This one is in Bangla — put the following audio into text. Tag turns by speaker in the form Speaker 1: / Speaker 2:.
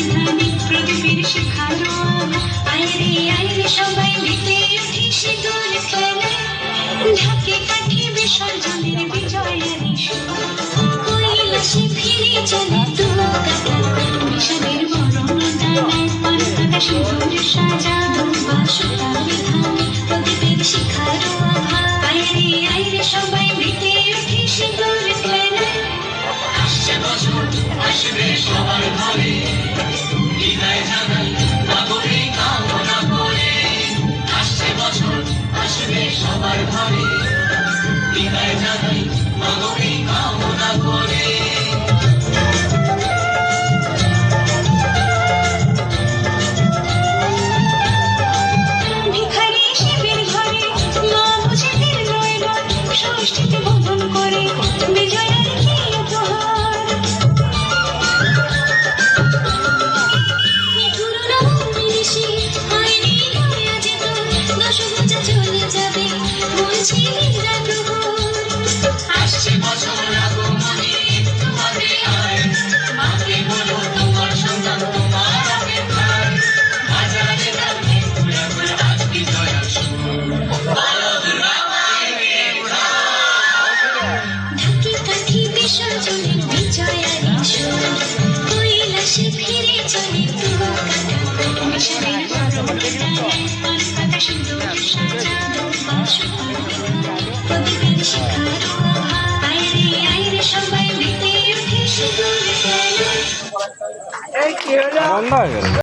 Speaker 1: বিধানে প্রদীপের শিখালো আইরে আইরে সবাই মেতে উঠি সিঁদুর খেলে ঢাকে কাঠি বিসর্জনের বিজয়ের কৈলাসে ফিরে চলে দু কাটা মিশনের বরণ ডানায় পান কাটা সিঁদুর সাজা বাসুতা বিধানে প্রদীপের শিখালো আইরে আইরে সবাই মেতে উঠি সিঁদুর খেলে
Speaker 2: আসছে বছর আসবে সবার ঘরে বিদায় জানাই মাগরে কামনা করে আসছে বছর আসবে সবার ঘরে বিদায় জানাই মাগরে কামনা করে
Speaker 1: ভিখারি শিবের ঘরে মা বুঝে ফিরল এবার ষষ্ঠীতে বোধন করে বিজয়ের কি উপহার নিঠুর নবমীশি হয়নি হয়ে যেত দশভুজা চলে যাবে বলছি বিনা প্রহর
Speaker 2: আসছে বছর আগমনে একটু আগে আয় মাকে বলো তোমার সন্তান তোমার অপেক্ষায় বাজারে দামে ঘুরে ঘুরে আজ বিজয়ার সুর বলদ রামায়ণের
Speaker 1: ঢাকি কাঠি বিসর্জনের বিজয়ারি সুর কৈলাসে ফিরে চলে তু কাটা মিশনের বরণ ডানায় পান কাটা সিঁদুর সাজা বাসুতা বিধানে প্রদীপের শিখালো আইরে আইরে সবাই মেতে উঠে সিঁদুর খেলে
Speaker 3: বন্ধ হয়ে গেল।